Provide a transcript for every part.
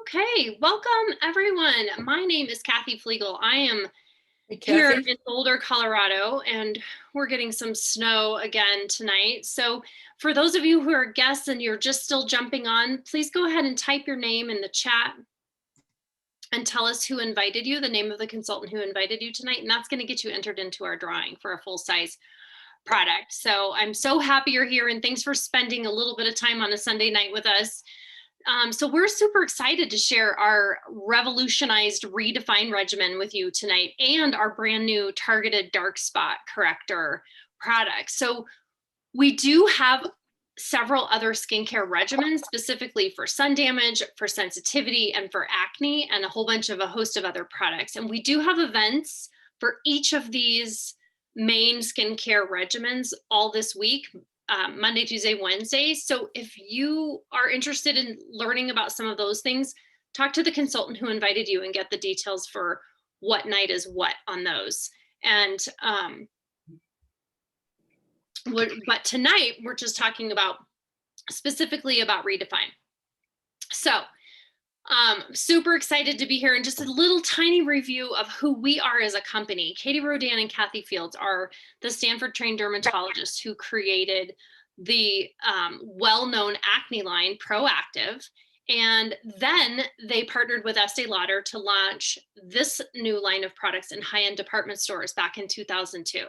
Okay, welcome everyone. My name is Kathy Flegel. I am Hey, here Kathy. in Boulder, Colorado, and we're getting some snow again tonight. So for those of you who are guests and you're just still jumping on, please go ahead and type your name in the chat and tell us who invited you, the name of the consultant who invited you tonight, and that's going to get you entered into our drawing for a full-size product. So I'm so happy you're here, and thanks for spending a little bit of time on a Sunday night with us. So we're super excited to share our revolutionized Redefine regimen with you tonight and our brand new Targeted Dark Spot Corrector product. So we do have several other skincare regimens specifically for sun damage, for sensitivity, and for acne, and a host of other products. And we do have events for each of these main skincare regimens all this week. Monday, Tuesday, Wednesday. So if you are interested in learning about some of those things, talk to the consultant who invited you and get the details for what night is what on those. And but tonight we're just talking about specifically about Redefine. So super excited to be here, and just a little tiny review of who we are as a company. Katie Rodan and Kathy Fields are the Stanford trained dermatologists who created the well-known acne line Proactive, and then they partnered with Estee Lauder to launch this new line of products in high-end department stores back in 2002.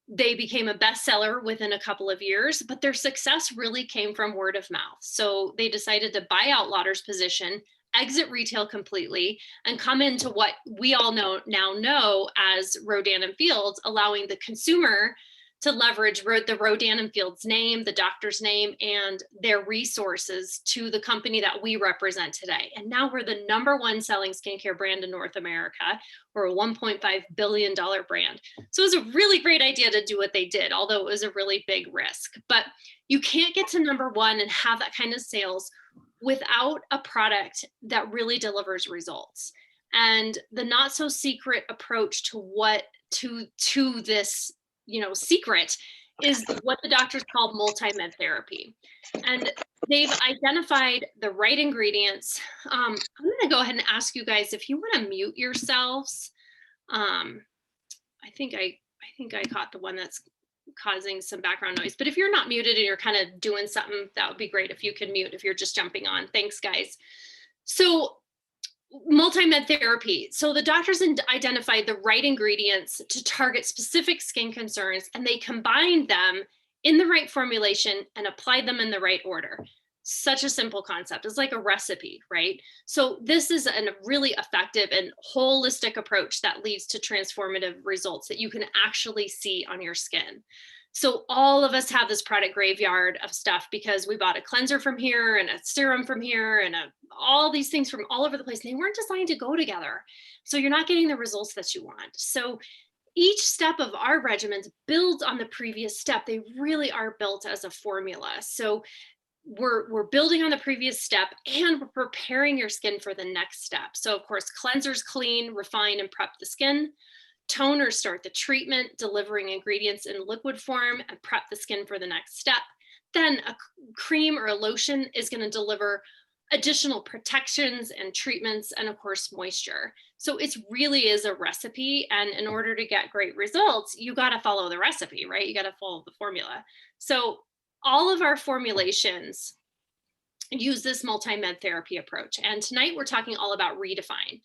They became a bestseller within a couple of years, but their success really came from word of mouth. So they decided to buy out Lauder's position, exit retail completely, and come into what we all now know as Rodan and Fields, allowing the consumer to leverage the Rodan and Fields name, the doctor's name, and their resources to the company that we represent today. And now we're the #1 selling skincare brand in North America. We're a $1.5 billion brand. So it was a really great idea to do what they did, although it was a really big risk. But you can't get to #1 and have that kind of sales without a product that really delivers results. And the not so secret approach to this secret is what the doctors call multi-med therapy. And they've identified the right ingredients. I'm going to go ahead and ask you guys if you want to mute yourselves. I think I caught the one that's causing some background noise, but if you're not muted and you're kind of doing something, that would be great if you can mute if you're just jumping on. Thanks, guys. So multi-med therapy. So the doctors identified the right ingredients to target specific skin concerns, and they combined them in the right formulation and applied them in the right order. Such a simple concept. It's like a recipe, right? So this is a really effective and holistic approach that leads to transformative results that you can actually see on your skin. So all of us have this product graveyard of stuff because we bought a cleanser from here and a serum from here and all these things from all over the place. And they weren't designed to go together. So you're not getting the results that you want. So each step of our regimens builds on the previous step. They really are built as a formula. So we're building on the previous step, and we're preparing your skin for the next step. So of course, cleansers clean, refine, and prep the skin. Toners start the treatment, delivering ingredients in liquid form and prep the skin for the next step. Then a cream or a lotion is going to deliver additional protections and treatments, and of course, moisture. So it really is a recipe. And in order to get great results, you got to follow the recipe, right? You got to follow the formula. So all of our formulations use this multi-med therapy approach. And tonight we're talking all about Redefine.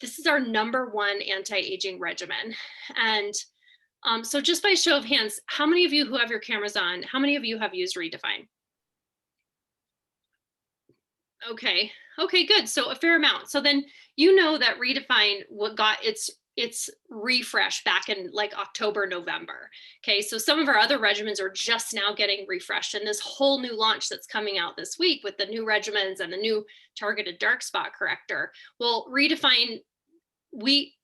This is our #1 anti-aging regimen. And so just by show of hands, how many of you who have your cameras on, how many of you have used Redefine? Okay, good. So a fair amount. So then you know that Redefine got its refresh back in like October, November. Okay, so some of our other regimens are just now getting refreshed, and this whole new launch that's coming out this week with the new regimens and the new Targeted Dark Spot Corrector. Well, Redefine, we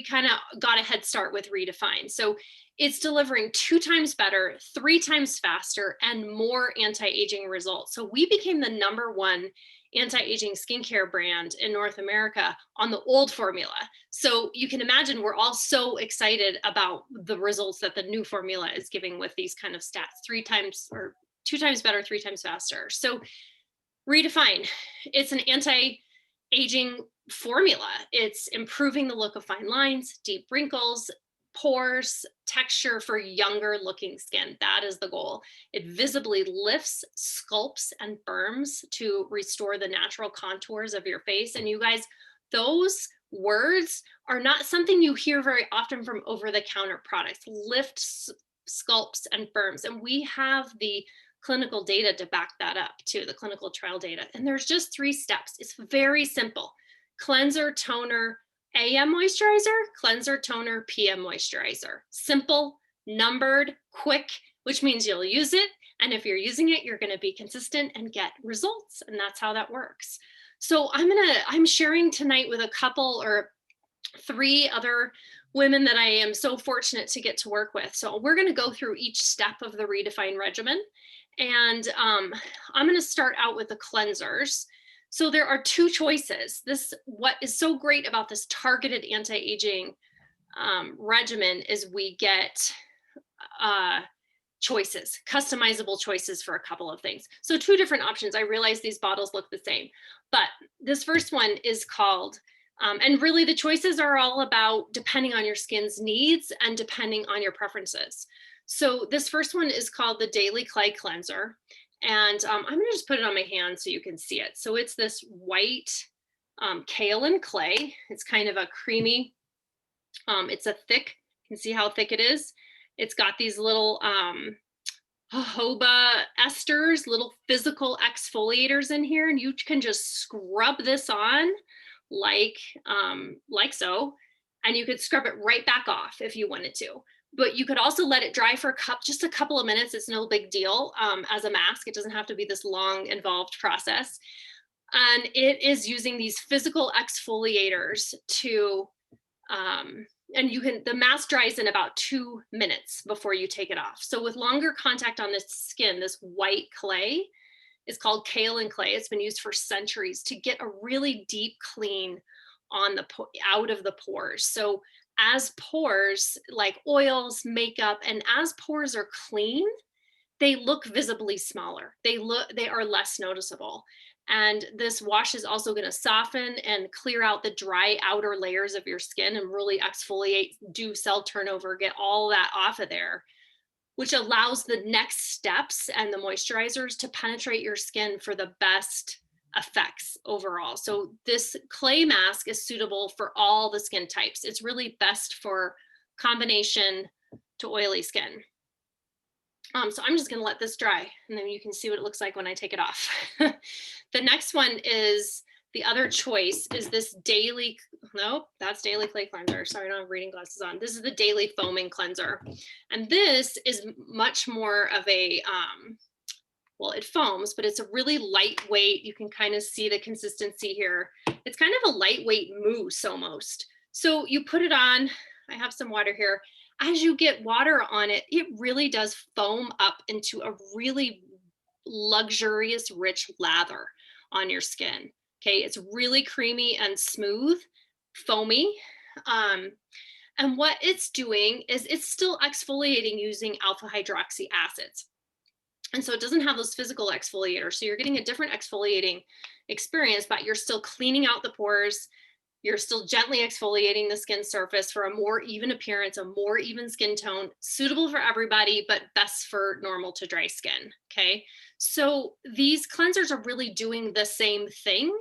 kind of got a head start with Redefine. So it's delivering 2 times better, 3 times faster, and more anti-aging results. So we became the #1 anti-aging skincare brand in North America on the old formula. So you can imagine we're all so excited about the results that the new formula is giving with these kind of stats: 3 times or 2 times better, 3 times faster. So Redefine, it's an anti-aging formula. It's improving the look of fine lines, deep wrinkles, pores, texture for younger looking skin. That is the goal. It visibly lifts, sculpts, and firms to restore the natural contours of your face. And you guys, those words are not something you hear very often from over-the-counter products. Lifts, sculpts, and firms. And we have the clinical data to back that up too, the clinical trial data. And there's just 3 steps. It's very simple. Cleanser, toner, AM moisturizer, cleanser, toner, PM moisturizer. Simple, numbered, quick, which means you'll use it. And if you're using it, you're going to be consistent and get results. And that's how that works. So I'm sharing tonight with a couple or 3 other women that I am so fortunate to get to work with. So we're going to go through each step of the Redefine regimen. And I'm going to start out with the cleansers. So there are 2 choices. What is so great about this targeted anti-aging regimen is we get choices, customizable choices for a couple of things. So 2 different options. I realize these bottles look the same, but this first one is called, and really the choices are all about depending on your skin's needs and depending on your preferences. So this first one is called the Daily Clay Cleanser. And I'm gonna just put it on my hand so you can see it. So it's this white kaolin clay. It's kind of a creamy, it's a thick, you can see how thick it is. It's got these little jojoba esters, little physical exfoliators in here, and you can just scrub this on like so, and you could scrub it right back off if you wanted to. But you could also let it dry for just a couple of minutes. It's no big deal as a mask. It doesn't have to be this long, involved process. And it is using these physical exfoliators to, the mask dries in about 2 minutes before you take it off. So with longer contact on this skin, this white clay is called kaolin clay. It's been used for centuries to get a really deep clean on out of the pores. So as pores like oils, makeup, and as pores are clean, they look visibly smaller. They are less noticeable. And this wash is also going to soften and clear out the dry outer layers of your skin and really exfoliate, do cell turnover, get all that off of there, which allows the next steps and the moisturizers to penetrate your skin for the best effects overall. So this clay mask is suitable for all the skin types. It's really best for combination to oily skin. So I'm just going to let this dry, and then you can see what it looks like when I take it off. The next one is, the other choice is this daily, nope, that's Daily Clay Cleanser. Sorry, I don't have reading glasses on. This is the Daily Foaming Cleanser. And this is much more of a, well, it foams, but it's a really lightweight, you can kind of see the consistency here. It's kind of a lightweight mousse almost. So you put it on, I have some water here. As you get water on it, it really does foam up into a really luxurious, rich lather on your skin. Okay, it's really creamy and smooth, foamy. And what it's doing is it's still exfoliating using alpha hydroxy acids. And so it doesn't have those physical exfoliators. So you're getting a different exfoliating experience, but you're still cleaning out the pores. You're still gently exfoliating the skin surface for a more even appearance, a more even skin tone, suitable for everybody, but best for normal to dry skin. Okay, so these cleansers are really doing the same thing.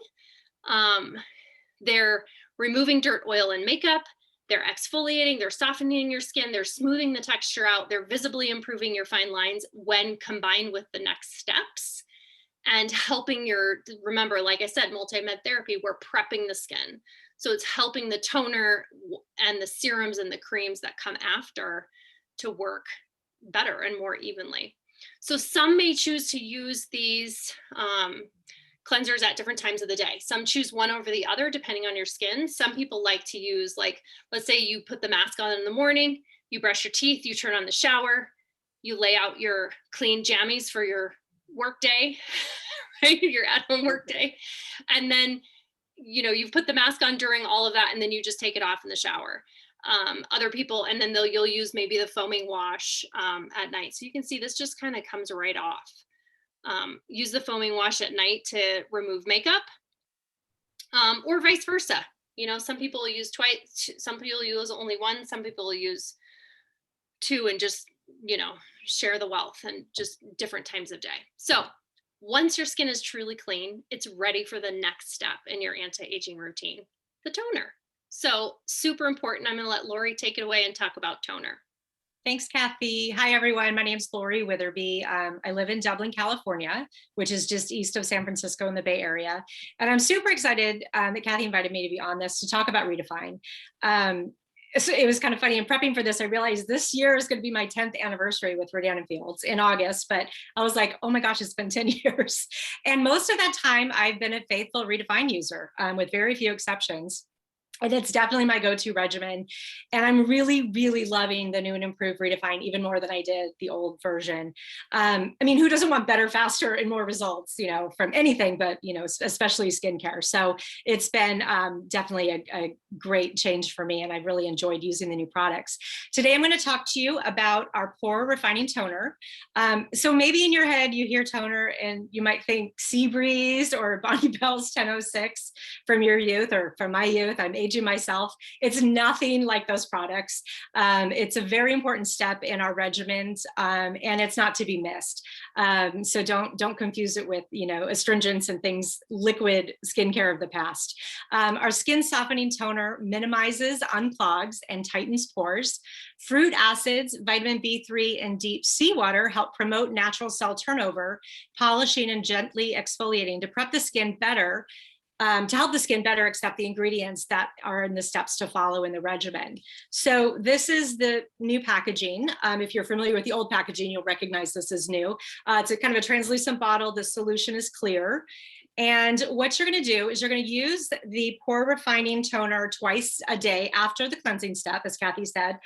They're removing dirt, oil, and makeup. They're exfoliating, they're softening your skin, they're smoothing the texture out, they're visibly improving your fine lines when combined with the next steps, and helping remember, like I said, multi-med therapy, we're prepping the skin. So it's helping the toner and the serums and the creams that come after to work better and more evenly. So some may choose to use these cleansers at different times of the day. Some choose one over the other depending on your skin. Some people like to use, like, let's say you put the mask on in the morning, you brush your teeth, you turn on the shower, you lay out your clean jammies for your work day, right? Your at-home work day. And then, you've put the mask on during all of that, and then you just take it off in the shower. Other people, and then you'll use maybe the foaming wash at night. So you can see this just kind of comes right off. Use the foaming wash at night to remove makeup. or vice versa. You know, some people use twice, some people use only one, some people use two, and just, you know, share the wealth and just different times of day. So once your skin is truly clean, it's ready for the next step in your anti-aging routine, the toner. So super important. I'm going to let Lori take it away and talk about toner. Thanks, Kathy. Hi, everyone. My name is Lori Witherby. I live in Dublin, California, which is just east of San Francisco in the Bay Area. And I'm super excited that Kathy invited me to be on this to talk about Redefine. So it was kind of funny in prepping for this. I realized this year is going to be my 10th anniversary with Redefine Fields in August, but I was like, oh my gosh, it's been 10 years. And most of that time, I've been a faithful Redefine user with very few exceptions. And it's definitely my go-to regimen. And I'm really, really loving the new and improved Redefine even more than I did the old version. I mean, who doesn't want better, faster, and more results, you know, from anything, but, you know, especially skincare. So it's been definitely a great change for me. And I've really enjoyed using the new products. Today, I'm going to talk to you about our pore refining toner. So maybe in your head, you hear toner and you might think Sea Breeze or Bonnie Bell's 1006 from your youth or from my youth. I'm aging myself. It's nothing like those products. It's a very important step in our regimens, and it's not to be missed. So don't confuse it with, you know, astringents and things, liquid skincare of the past. Our skin softening toner minimizes, unclogs, and tightens pores. Fruit acids, vitamin B3, and deep seawater help promote natural cell turnover, polishing and gently exfoliating to prep the skin better, to help the skin better accept the ingredients that are in the steps to follow in the regimen. So this is the new packaging. If you're familiar with the old packaging, you'll recognize this as new. It's a kind of a translucent bottle. The solution is clear. And what you're going to do is you're going to use the pore refining toner twice a day after the cleansing step, as Kathy said.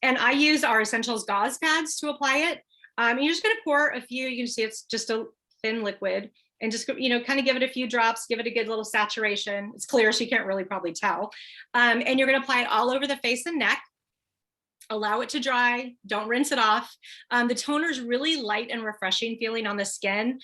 And I use our Essentials gauze pads to apply it. You're just going to pour a few. You can see it's just a thin liquid. And just, you know, kind of give it a few drops, give it a good little saturation. It's clear, so you can't really probably tell. And you're going to apply it all over the face and neck. Allow it to dry. Don't rinse it off. The toner is really light and refreshing feeling on the skin.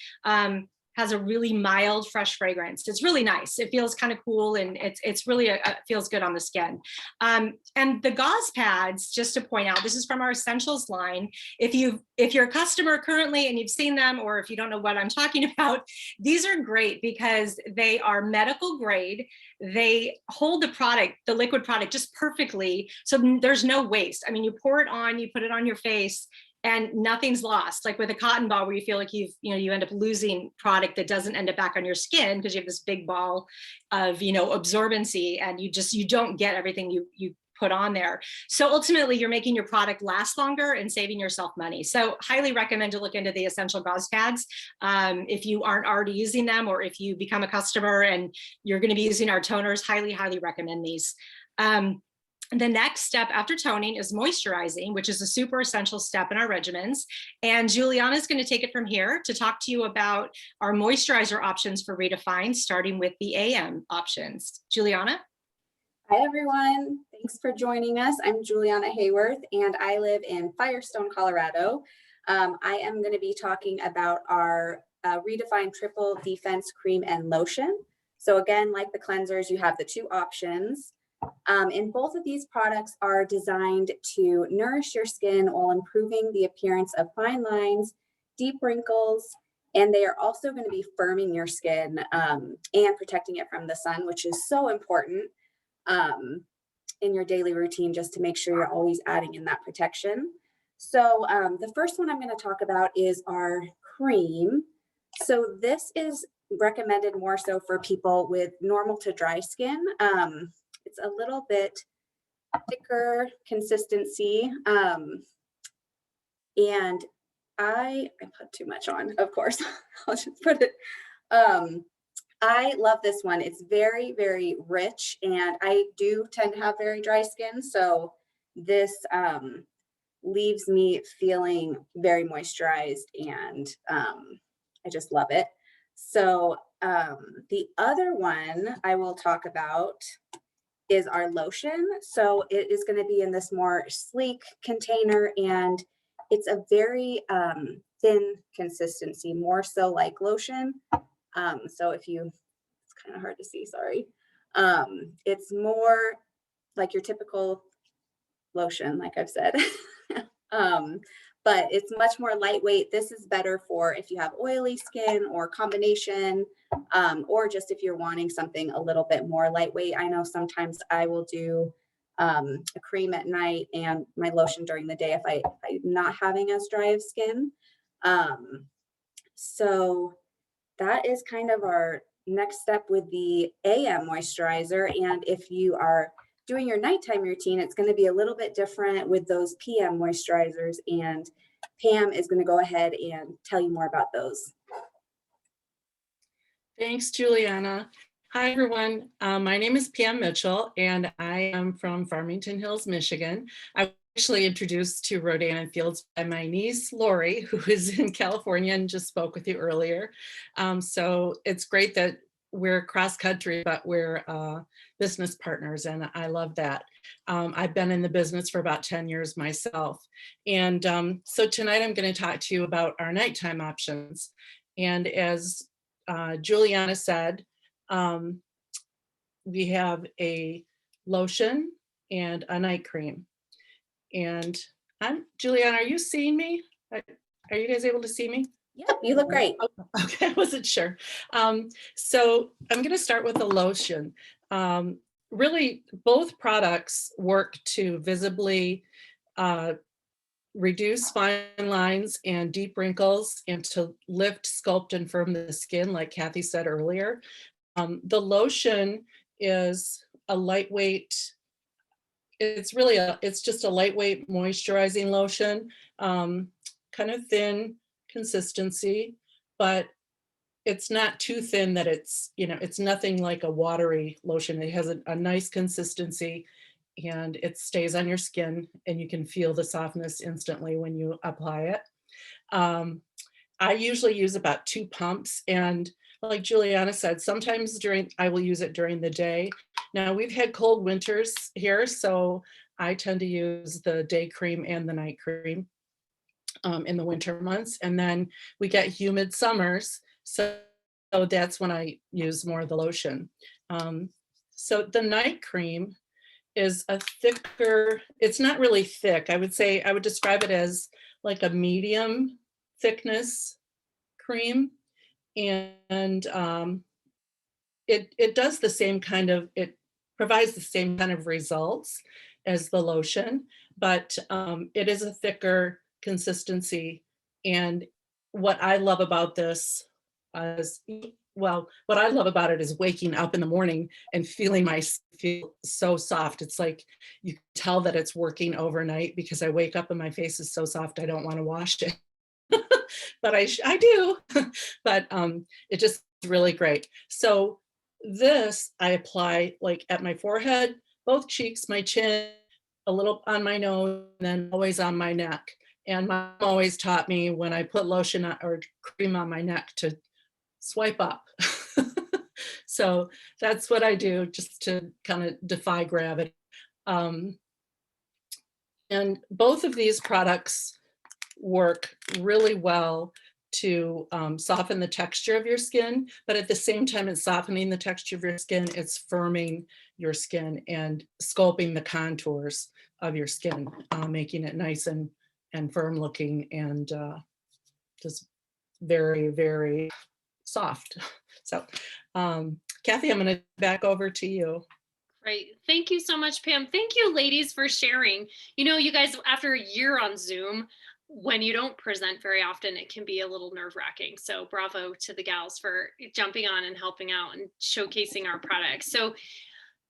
Has a really mild, fresh fragrance. It's really nice. It feels kind of cool, and it's really feels good on the skin. And the gauze pads, just to point out, this is from our Essentials line. If you're a customer currently and you've seen them, or if you don't know what I'm talking about, these are great because they are medical grade. They hold the product, the liquid product, just perfectly. So there's no waste. I mean, you pour it on, you put it on your face, and nothing's lost. Like with a cotton ball where you feel like you end up losing product that doesn't end up back on your skin because you have this big ball of, you know, absorbency, and you don't get everything you put on there. So ultimately you're making your product last longer and saving yourself money. So highly recommend to look into the Essential Gauze Pads. If you aren't already using them, or if you become a customer and you're going to be using our toners, highly, highly recommend these. The next step after toning is moisturizing, which is a super essential step in our regimens. And Juliana is going to take it from here to talk to you about our moisturizer options for Redefine, starting with the AM options. Juliana? Hi, everyone. Thanks for joining us. I'm Juliana Hayworth, and I live in Firestone, Colorado. I am going to be talking about our Redefine Triple Defense Cream and Lotion. So again, like the cleansers, you have the two options. And both of these products are designed to nourish your skin while improving the appearance of fine lines, deep wrinkles, and they are also going to be firming your skin and protecting it from the sun, which is so important in your daily routine, just to make sure you're always adding in that protection. So the first one I'm going to talk about is our cream. So this is recommended more so for people with normal to dry skin. It's a little bit thicker consistency. And I put too much on, of course. I'll just put it. I love this one. It's very, very rich, and I do tend to have very dry skin. So this leaves me feeling very moisturized, and I just love it. So the other one I will talk about is our lotion. So it is going to be in this more sleek container, and it's a very thin consistency, more so like lotion. So if you, it's kind of hard to see, sorry. It's more like your typical lotion, like I've said. um, but it's much more lightweight. This is better for if you have oily skin or combination, or just if you're wanting something a little bit more lightweight. I know sometimes I will do a cream at night and my lotion during the day if I'm not having as dry of skin. So that is kind of our next step with the AM moisturizer. And if you are doing your nighttime routine, it's going to be a little bit different with those PM moisturizers. And Pam is going to go ahead and tell you more about those. Thanks, Juliana. Hi, everyone. My name is Pam Mitchell, and I am from Farmington Hills, Michigan. I was actually introduced to Rodan and Fields by my niece, Lori, who is in California and just spoke with you earlier. So it's great that we're cross-country, but we're business partners, and I love that. I've been in the business for about 10 years myself. And so tonight I'm going to talk to you about our nighttime options. And as Juliana said, we have a lotion and a night cream. And Juliana, are you seeing me? Are you guys able to see me? Yep, you look great. Okay, I wasn't sure. So I'm going to start with the lotion. Really, both products work to visibly reduce fine lines and deep wrinkles and to lift, sculpt, and firm the skin, like Kathy said earlier. The lotion is a lightweight, it's just a lightweight moisturizing lotion, kind of thin consistency, but it's not too thin that it's nothing like a watery lotion. It has a nice consistency and it stays on your skin and you can feel the softness instantly when you apply it. I usually use about 2 pumps, and like Juliana said, sometimes I will use it during the day. Now we've had cold winters here, so I tend to use the day cream and the night cream in the winter months. And then we get humid summers, so that's when I use more of the lotion. So the night cream is a thicker, it's not really thick. I would describe it as like a medium thickness cream. And it does the same kind of, it provides the same kind of results as the lotion, but it is a thicker consistency. And what I love about this is, well, what I love about it is waking up in the morning and feeling feel so soft. It's like you can tell that it's working overnight because I wake up and my face is so soft I don't want to wash it. But I do. But it just is really great. So this I apply like at my forehead, both cheeks, my chin, a little on my nose, and then always on my neck. And mom always taught me when I put lotion or cream on my neck to swipe up. So that's what I do, just to kind of defy gravity. And both of these products work really well to soften the texture of your skin, but at the same time it's softening the texture of your skin, it's firming your skin and sculpting the contours of your skin, making it nice and firm looking and just very, very soft. So Kathy, I'm going to back over to you. Great. Thank you so much, Pam. Thank you, ladies, for sharing. You know, you guys, after a year on Zoom, when you don't present very often, it can be a little nerve-wracking. So bravo to the gals for jumping on and helping out and showcasing our products. So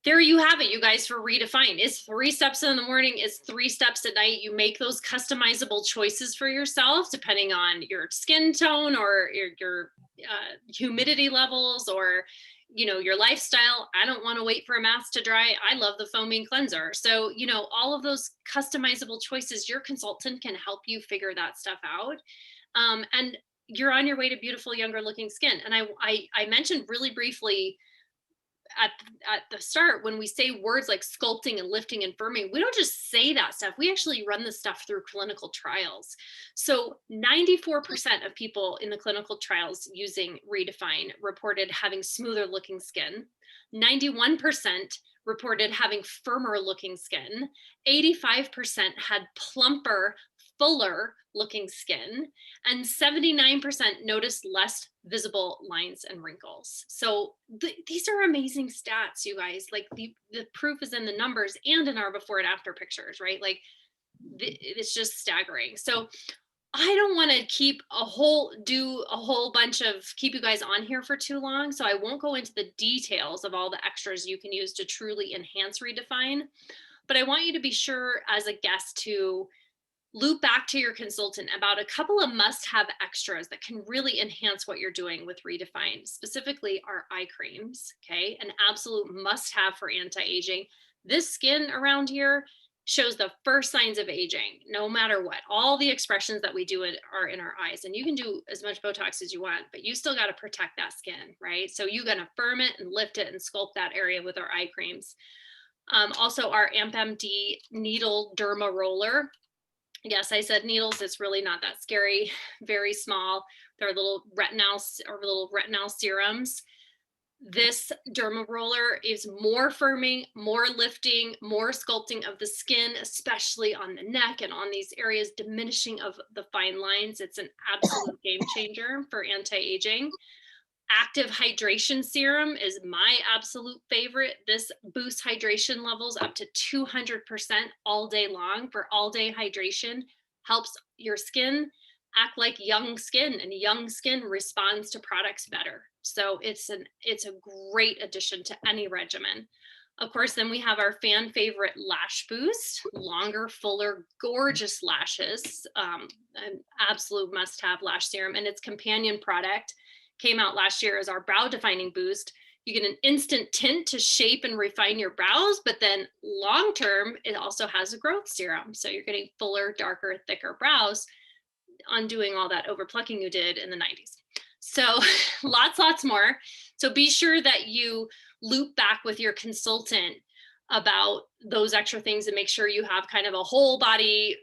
there you have it, you guys, for Redefine. It's 3 steps in the morning, it's 3 steps at night. You make those customizable choices for yourself, depending on your skin tone or your humidity levels or your lifestyle. I don't want to wait for a mask to dry. I love the foaming cleanser. So, all of those customizable choices, your consultant can help you figure that stuff out. And you're on your way to beautiful, younger looking skin. And I mentioned really briefly at the start, when we say words like sculpting and lifting and firming, we don't just say that stuff. We actually run this stuff through clinical trials. So 94% of people in the clinical trials using Redefine reported having smoother looking skin. 91% reported having firmer looking skin. 85% had plumper, fuller looking skin, and 79% noticed less visible lines and wrinkles. So these are amazing stats, you guys. Like the proof is in the numbers and in our before and after pictures, right? Like it's just staggering. So I don't want to keep do a whole bunch of keep you guys on here for too long. So I won't go into the details of all the extras you can use to truly enhance Redefine. But I want you to be sure as a guest to loop back to your consultant about a couple of must-have extras that can really enhance what you're doing with Redefine, specifically our eye creams, okay? An absolute must-have for anti-aging. This skin around here shows the first signs of aging, no matter what. All the expressions that we do are in our eyes, and you can do as much Botox as you want, but you still got to protect that skin, right? So you're going to firm it and lift it and sculpt that area with our eye creams. Also our AmpMD needle derma roller. Yes, I said needles. It's really not that scary. Very small. They're little retinol serums. This derma roller is more firming, more lifting, more sculpting of the skin, especially on the neck and on these areas, diminishing of the fine lines. It's an absolute game changer for anti-aging. Active hydration serum is my absolute favorite. This boosts hydration levels up to 200% all day long for all day hydration, helps your skin act like young skin, and young skin responds to products better. So it's a great addition to any regimen. Of course, then we have our fan favorite lash boost, longer, fuller, gorgeous lashes, an absolute must-have lash serum, and its companion product came out last year as our brow defining boost. You get an instant tint to shape and refine your brows, but then long term, it also has a growth serum. So you're getting fuller, darker, thicker brows, undoing all that overplucking you did in the 90s. So lots more. So be sure that you loop back with your consultant about those extra things and make sure you have kind of a whole body,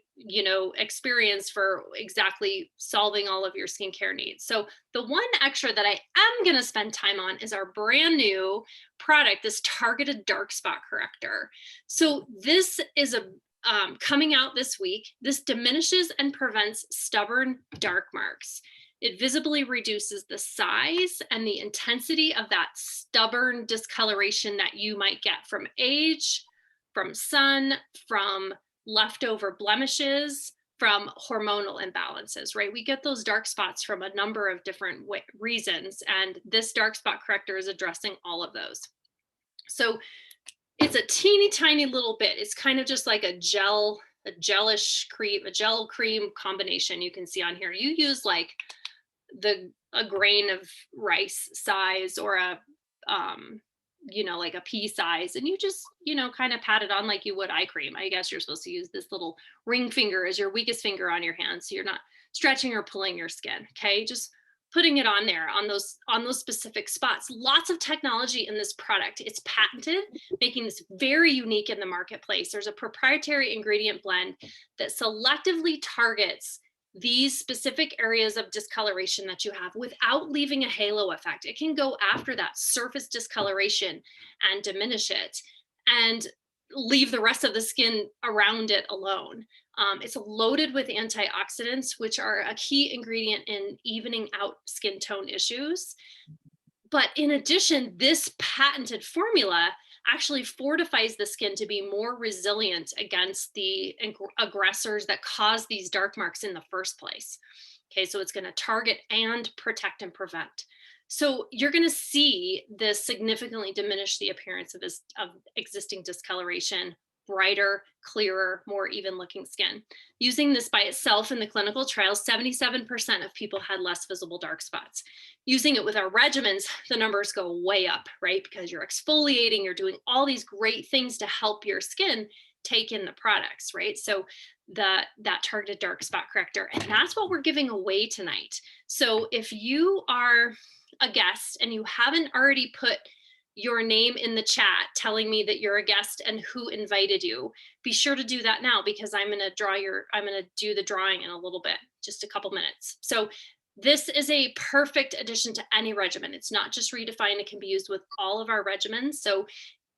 experience for exactly solving all of your skincare needs. So the one extra that I am going to spend time on is our brand new product, this Targeted Dark Spot Corrector. So this is coming out this week. This diminishes and prevents stubborn dark marks. It visibly reduces the size and the intensity of that stubborn discoloration that you might get from age, from sun, from leftover blemishes, from hormonal imbalances, right? We get those dark spots from a number of different reasons, and this dark spot corrector is addressing all of those. So it's a teeny tiny little bit. It's kind of just like a gel cream combination you can see on here. You use like a grain of rice size or like a pea size, and you just, kind of pat it on like you would eye cream. I guess you're supposed to use this little ring finger as your weakest finger on your hand, so you're not stretching or pulling your skin. Okay, just putting it on there on those specific spots. Lots of technology in this product. It's patented, making this very unique in the marketplace. There's a proprietary ingredient blend that selectively targets these specific areas of discoloration that you have without leaving a halo effect. It can go after that surface discoloration and diminish it and leave the rest of the skin around it alone. It's loaded with antioxidants, which are a key ingredient in evening out skin tone issues. But in addition, this patented formula actually fortifies the skin to be more resilient against the aggressors that cause these dark marks in the first place. Okay, so it's going to target and protect and prevent. So you're going to see this significantly diminish the appearance of existing discoloration, brighter, clearer, more even looking skin. Using this by itself in the clinical trials, 77% of people had less visible dark spots. Using it with our regimens, the numbers go way up, right? Because you're exfoliating, you're doing all these great things to help your skin take in the products, right? So that Targeted Dark Spot Corrector, and that's what we're giving away tonight. So if you are a guest and you haven't already put your name in the chat telling me that you're a guest and who invited you. Be sure to do that now, because I'm going to do the drawing in a little bit, just a couple minutes. So this is a perfect addition to any regimen. It's not just Redefine, it can be used with all of our regimens. So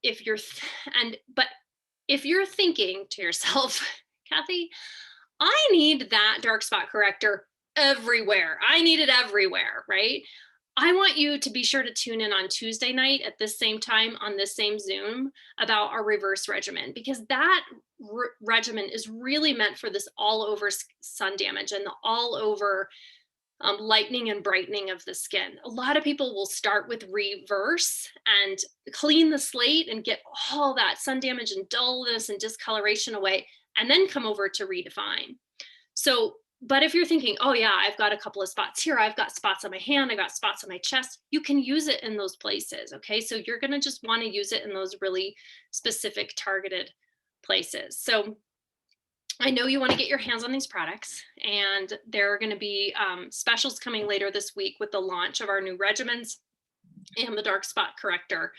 if you're, but if you're thinking to yourself, Kathy, I need that dark spot corrector everywhere. I need it everywhere, right? I want you to be sure to tune in on Tuesday night at this same time on this same Zoom about our reverse regimen, because that regimen is really meant for this all over sun damage and the all over lightening and brightening of the skin. A lot of people will start with reverse and clean the slate and get all that sun damage and dullness and discoloration away, and then come over to Redefine. So, but if you're thinking, oh yeah, I've got a couple of spots here, I've got spots on my hand, I got spots on my chest, you can use it in those places, okay? So you're gonna just wanna use it in those really specific targeted places. So I know you wanna get your hands on these products, and there are gonna be specials coming later this week with the launch of our new regimens and the dark spot corrector.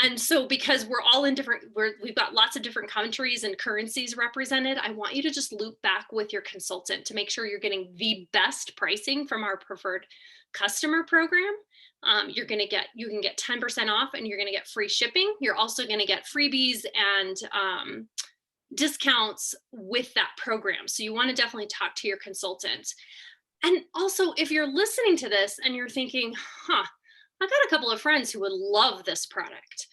And so because we're all in different, we've got lots of different countries and currencies represented, I want you to just loop back with your consultant to make sure you're getting the best pricing from our preferred customer program. You can get 10% off, and you're going to get free shipping. You're also going to get freebies and discounts with that program. So you want to definitely talk to your consultant. And also, if you're listening to this and you're thinking, I've got a couple of friends who would love this product,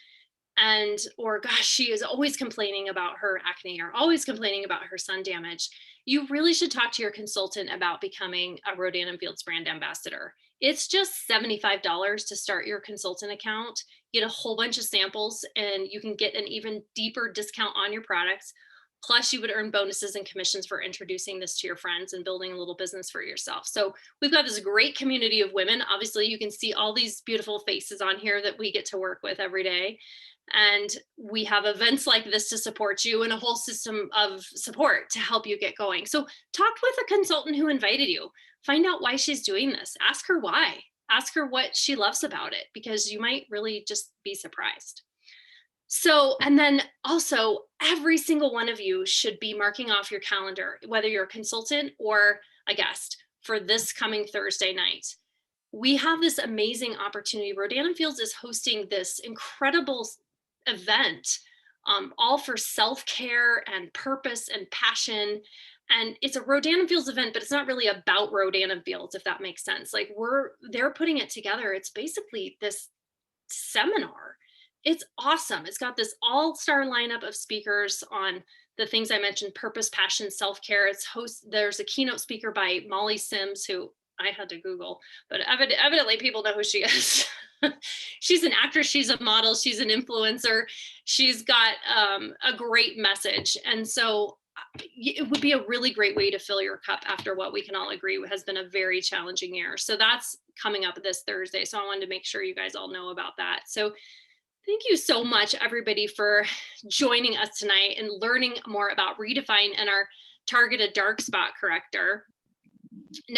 and, or gosh, she is always complaining about her acne or always complaining about her sun damage, you really should talk to your consultant about becoming a Rodan & Fields brand ambassador. It's just $75 to start your consultant account, get a whole bunch of samples, and you can get an even deeper discount on your products. Plus, you would earn bonuses and commissions for introducing this to your friends and building a little business for yourself. So we've got this great community of women. Obviously, you can see all these beautiful faces on here that we get to work with every day. And we have events like this to support you, and a whole system of support to help you get going. So talk with a consultant who invited you. Find out why she's doing this. Ask her why. Ask her what she loves about it, because you might really just be surprised. So, and then also every single one of you should be marking off your calendar, whether you're a consultant or a guest, for this coming Thursday night. We have this amazing opportunity. Rodan & Fields is hosting this incredible event, all for self-care and purpose and passion. And it's a Rodan & Fields event, but it's not really about Rodan & Fields, if that makes sense. Like they're putting it together. It's basically this seminar. It's awesome. It's got this all-star lineup of speakers on the things I mentioned: purpose, passion, self-care. There's a keynote speaker by Molly Sims, who I had to Google, but evidently people know who she is. She's an actress, she's a model, she's an influencer. She's got a great message. And so it would be a really great way to fill your cup after what we can all agree has been a very challenging year. So that's coming up this Thursday. So I wanted to make sure you guys all know about that. So thank you so much, everybody, for joining us tonight and learning more about Redefine and our targeted dark spot corrector. Now,